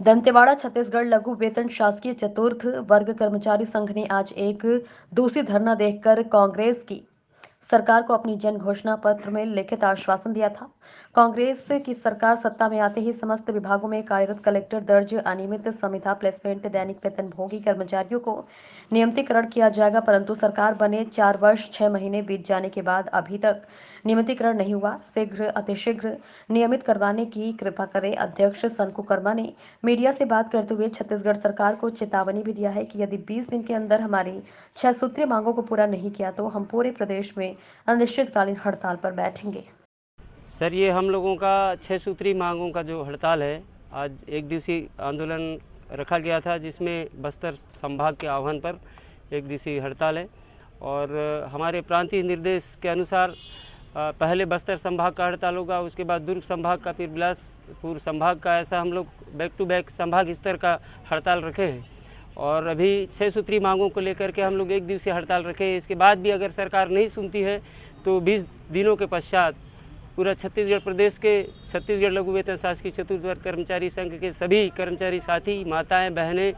दंतेवाड़ा छत्तीसगढ़ लघु वेतन शासकीय चतुर्थ वर्ग कर्मचारी संघ ने आज एक दूसरी धरना देकर कांग्रेस की सरकार को अपनी जन घोषणा पत्र में लिखित आश्वासन दिया था। कांग्रेस की सरकार सत्ता में आते ही समस्त विभागों में कार्यरत कलेक्टर दर्ज अनियमित संविदा प्लेसमेंट दैनिक वेतनभोगी कर्मचारियों को नियमितीकरण किया जाएगा, परंतु सरकार बने 4 वर्ष 6 महीने बीत जाने के बाद अभी तक नियमितीकरण नहीं हुआ। शीघ्र अतिशीघ्र नियमित करवाने की कृपा करें। अध्यक्ष सनकू कर्मा ने मीडिया से बात करते हुए छत्तीसगढ़ सरकार को चेतावनी भी दिया है कि यदि 20 दिन के अंदर हमारी 6 सूत्रीय मांगों को पूरा नहीं किया तो हम पूरे प्रदेश में अनिश्चितकालीन हड़ताल पर बैठेंगे। सर, ये हम लोगों का 6 सूत्री मांगों का जो हड़ताल है, आज एक दिवसीय आंदोलन रखा गया था, जिसमें बस्तर संभाग के आह्वान पर एक दिवसीय हड़ताल है। और हमारे प्रांतीय निर्देश के अनुसार पहले बस्तर संभाग का हड़ताल होगा, उसके बाद दुर्ग संभाग का, फिर बिलासपुर संभाग का। ऐसा हम लोग बैक टू बैक संभाग स्तर का हड़ताल रखे हैं। और अभी 6 सूत्री मांगों को लेकर के हम लोग एक दिवसीय हड़ताल रखे हैं। इसके बाद भी अगर सरकार नहीं सुनती है तो 20 दिनों के पश्चात पूरा छत्तीसगढ़ प्रदेश के छत्तीसगढ़ लघु वेतन शासकीय चतुर्थ वर्ग कर्मचारी संघ के सभी कर्मचारी साथी, माताएं, बहनें,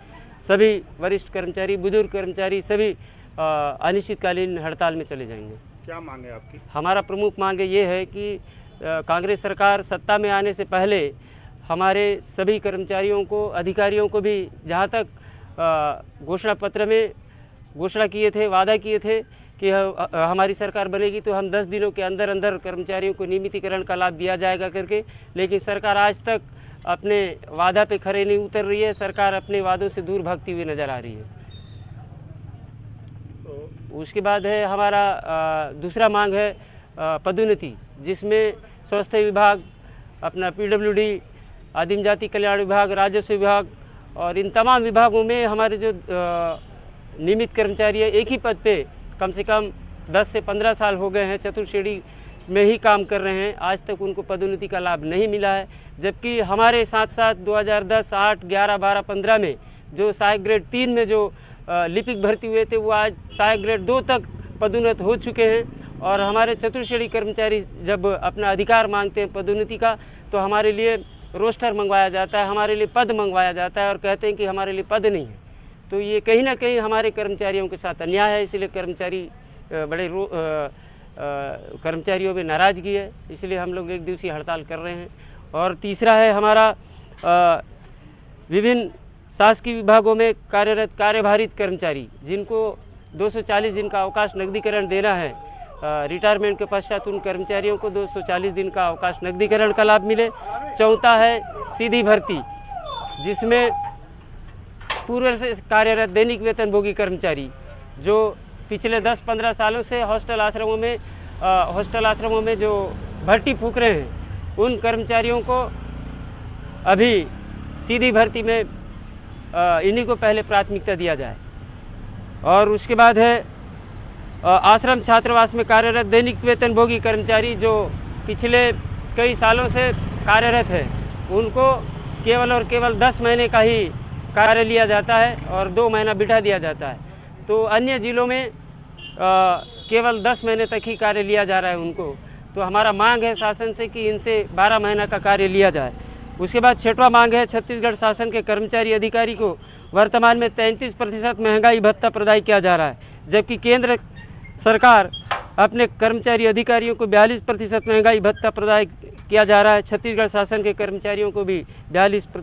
सभी वरिष्ठ कर्मचारी, बुजुर्ग कर्मचारी सभी अनिश्चितकालीन हड़ताल में चले जाएंगे। क्या मांग है आपकी? हमारा प्रमुख मांग ये है कि कांग्रेस सरकार सत्ता में आने से पहले हमारे सभी कर्मचारियों को, अधिकारियों को भी जहाँ तक घोषणा पत्र में घोषणा किए थे, वादा किए थे कि हमारी सरकार बनेगी तो हम 10 दिनों के अंदर अंदर कर्मचारियों को नियमितीकरण का लाभ दिया जाएगा करके, लेकिन सरकार आज तक अपने वादा पे खरे नहीं उतर रही है। सरकार अपने वादों से दूर भागती हुई नज़र आ रही है। तो उसके बाद है हमारा दूसरा मांग है पदोन्नति, जिसमें स्वास्थ्य विभाग, अपना PWD, आदिम जाति कल्याण विभाग, राजस्व विभाग और इन तमाम विभागों में हमारे जो नियमित कर्मचारी है, एक ही पद पे कम से कम 10 से 15 साल हो गए हैं, चतुर्थ श्रेणी में ही काम कर रहे हैं। आज तक उनको पदोन्नति का लाभ नहीं मिला है, जबकि हमारे साथ साथ 2010, 8, 11, 12, 15 में जो सहायक ग्रेड 3 में जो लिपिक भर्ती हुए थे, वो आज सहायक ग्रेड 2 तक पदोन्नत हो चुके हैं। और हमारे चतुर्थ श्रेणी कर्मचारी जब अपना अधिकार मांगते हैं पदोन्नति का, तो हमारे लिए रोस्टर मंगवाया जाता है, हमारे लिए पद मंगवाया जाता है और कहते हैं कि हमारे लिए पद नहीं है। तो ये कहीं ना कहीं हमारे कर्मचारियों के साथ अन्याय है। इसलिए कर्मचारी बड़े कर्मचारियों में नाराज़गी है, इसलिए हम लोग एक दिवसीय हड़ताल कर रहे हैं। और तीसरा है हमारा विभिन्न शासकीय विभागों में कार्यरत कार्यभारित कर्मचारी, जिनको 240 दिन का अवकाश नकदीकरण देना है, रिटायरमेंट के पश्चात उन कर्मचारियों को 240 दिन का अवकाश नकदीकरण का लाभ मिले। चौथा है सीधी भर्ती, जिसमें पूर्व से कार्यरत दैनिक वेतनभोगी कर्मचारी जो पिछले 10-15 सालों से हॉस्टल आश्रमों में जो भर्ती फूक रहे हैं, उन कर्मचारियों को अभी सीधी भर्ती में इन्हीं को पहले प्राथमिकता दिया जाए। और उसके बाद है आश्रम छात्रावास में कार्यरत दैनिक वेतनभोगी कर्मचारी जो पिछले कई सालों से कार्यरत है, उनको केवल और केवल 10 महीने का ही कार्य लिया जाता है और 2 महीना बिठा दिया जाता है। तो अन्य ज़िलों में केवल 10 महीने तक ही कार्य लिया जा रहा है उनको। तो हमारा मांग है शासन से कि इनसे 12 महीना का कार्य लिया जाए। उसके बाद 6वां मांग है छत्तीसगढ़ शासन के कर्मचारी अधिकारी को वर्तमान में 33% महंगाई भत्ता प्रदान किया जा रहा है, जबकि केंद्र सरकार अपने कर्मचारी अधिकारियों को 42% महंगाई भत्ता प्रदान किया जा रहा है। छत्तीसगढ़ शासन के कर्मचारियों को भी 42%